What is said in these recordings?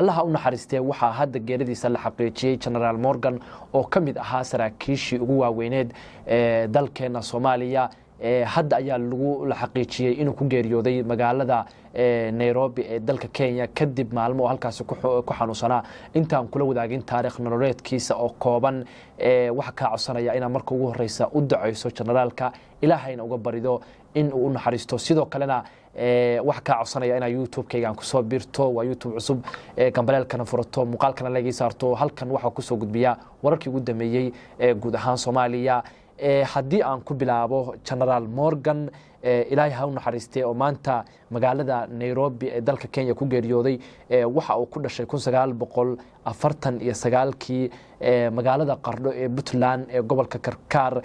allaha u naxariistee waxaa hadda geeridiisa la xaqiijiyey General Morgan oo ka mid ahaa saraakiishii ugu waaweyneed dalkeena Soomaaliya hadda ayaa lagu la xaqiijiyey inuu ku geeriyooday magaalada Nairobi ee dalka Kenya kadib maalmo halkaas ku xanuunsanaa intaan kula wadaagin taariikh nololeedkiisa oo kooban waxa ka codsanaya in marka ugu horeysa u duceyso generaalka ilaahayna uga barido in uu naxariisto sidoo kalena waxa ka codsanaya in YouTube-kayga ku soo biirto waa YouTube cusub gambaleelkana furato muuqaalkana laga saarto halkan waxa ku soo gudbiya wararkii ugu dambeeyay guud ahaan Soomaaliya haddii aan ku bilaabo General Morgan ilaahay ha u naxariistee oo maanta magaalada Nairobi ee dalka Kenya ku geeriyooday waxa uu ku dhashay 1949kii magaalada Qardho ee Puntland ee gobolka Karkar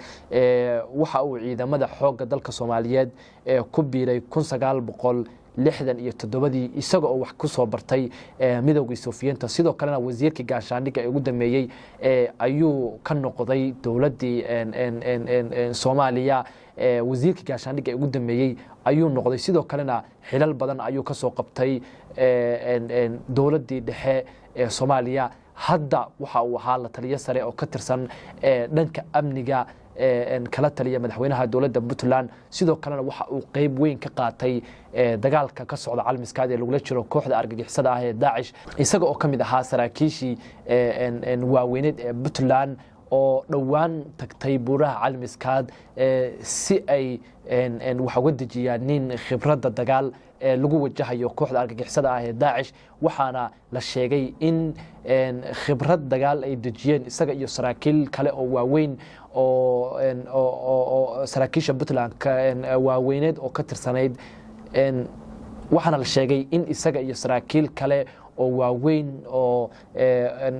waxa uu ciidamada xoogga dalka Soomaaliyeed ku biiray 1967 isaga oo wax ku soo bartay midowga Soofiyeenta sidoo kalena wasiirka gaashaandhigga ee ugu dambeeyay ayuu ka noqday dawladii Soomaaliya wasiirka gaashaandhigga ee ugu dambeeyay ayuu noqday sidoo kalena xilal badan ayuu ka soo qabtay dawladii dhexe ee Soomaaliya hadda waxa uu ahaa la taliye sare oo ka tirsan dhanka amniga kala taliya madaxweynaha dawladda Puntland sidoo kalena waxa uu qayb weyn ka qaatay dagaalka ka socda calmiskaad ee lagu jiro kooxda argagixisada ah ee Daesh isaga oo kamid ahaa saraakiishii waaweyneed ee Puntland oo dhawaan tagtay buuraha calmiskaad si ay waxa uga dejiyaan nin khibradda dagaal lagu wajahayo kooxda argagixisada ah ee Daesh waxaana la sheegay in khibrad dagaal ay dejiyeen isaga iyo saraakiil kale oo waaweyn oo saraakiisha Puntland waaweyneed oo ka tirsanayd waxaana la sheegay in isaga iyo saraakiil kale oo waaweyn oo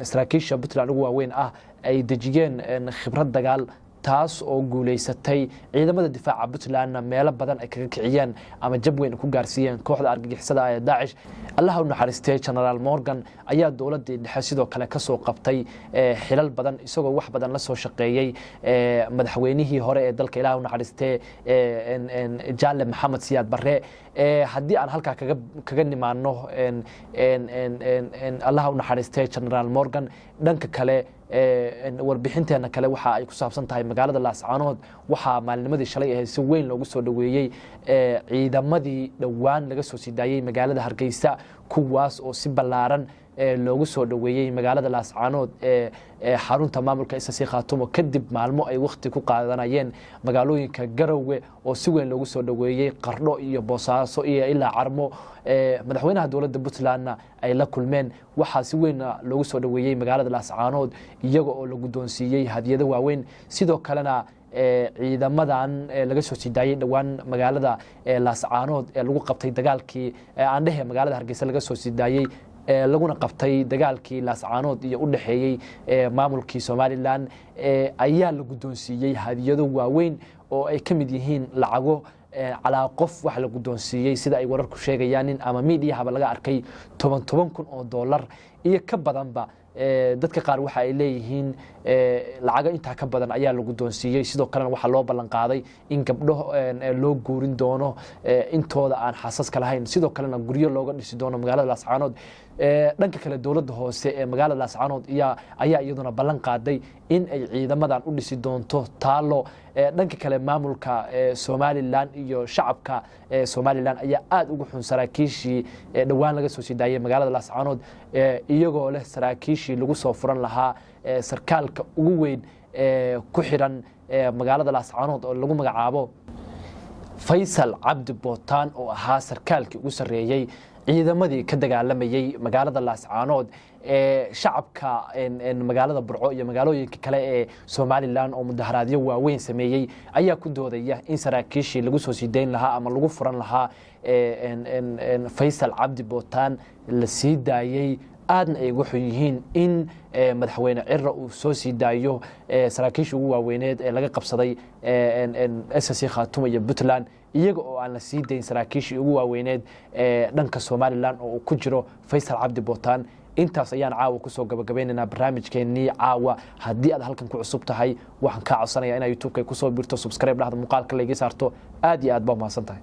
saraakiisha Puntland ugu waaweyn ah ay dejiyeen khibrad dagaal taas oo guuleysatay ciidamada difaaca Puntland meelo badan ay kaga kiciyeen ama jab weyn ku gaarsiiyeen kooxda argagixisada ah ee Daesh allaha u naxariistee General Morgan ayaa dawladda dhexe sidoo kale ka soo qabtay xilal badan isagoo wax badan la soo shaqeeyay madaxweynihii hore ee dalka ilaah u naxariistee Jaale Maxamed Siyaad Barre haddii aan halka kaga nimaano allaha u naxariistee General Morgan dhanka kale warbixinteena kale waxa ay ku saabsan tahay magaalada Laascaanood waxa maalinimadii shalay ahayd si weyn loogu soo dhaweeyay ciidamadii dhawaan laga soo sidaayay magaalada Hargeysa kuwaas oo si ballaaran loogu soo dhaweeyay magaalada Laascaanood xarunta maamulka SSC Khaatumo kadib maalmo ay waqti ku qaadanayeen magaalooyinka Garowe oo si weyn loogu soo dhaweeyay Qardho iyo Boosaaso iyo ilaa Carmo madaxweynaha dawladda Puntland ay la kulmeen waxa si weyn loogu soo dhaweeyay magaalada Laascaanood iyaga oo lagu doonsiiyay hadiyado waaweyn sidoo kalena ciidamadan laga soo sidaayay dhawaan magaalada Laascaanood ee lagu qabtay dagaalkii aan dhahay magaalada Hargeysa laga soo sidaayay laguna qabtay dagaalkii Laascaanood iyo u dhaxeeyay maamulkii Somaliland ayaa lagu doonsiiyay hadiyado waaweyn oo ay kamid yihiin lacago على قف wax la guddoonsiiyay sida ay wararku sheegayaan ama media haba laga arkay 10,000 oo dollar iyo ka badanba dadka qaar waxa ay leeyihiin lacag inta ka badan ayaa lagu doonsiiyay sidoo kale waxa loo ballan qaaday in gabdho loo guurin doono intooda aan xasaas ka lahayn sidoo kalena guryo looga dhisi doono magaalada Laascaanood dhanka kale dawladda hoose ee magaalada Laascaanood ayaa iyaduna ballan qaaday in ay ciidamadan u dhisi doonto taalo dhanka kale maamulka Somaliland iyo shacabka Somaliland ayaa aad ugu xun saraakiishii dhawaan laga soo sidaayay magaalada Laascaanood iyagoo leh saraakiishii lagu soo furan lahaa sarkaalka ugu weyn ku xiran magaalada Laascaanood oo lagu magacaabo Faysal Cabdi Bootaan oo ahaa sarkaalkii ugu sareeyay ciidamadii ka dagaalamayay magaalada Laascaanood shacabka magaalada Burco iyo magaalooyinka kale ee Somaliland oo mudaharaadyo waaweyn sameeyay ayaa ku doodaya in saraakiishii lagu soo sideyn lahaa ama lagu furan lahaa Faysal Cabdi Bootaan la sii daayay aadna ay ugu yihiin in madaxweyne Cirra uu soo sii daayo saraakiisha ugu waaweyneed ee laga qabsaday SSC Khaatumo iyo Puntland iyaga oo aan la sii dayn saraakiisha ugu waaweyneed dhanka Somaliland oo ku jiro Faysal Cabdi Bootaan intaas ayaan caawa ku soo gabagabeynaa barnaamijkeennii caawa haddii aad halkan ku cusub tahay waxaan ka codsanayaa inaad YouTube-ka ku soo biirto subscribe dhahdo muuqaalka la iga saarto aad iyo aad baa mahadsantahay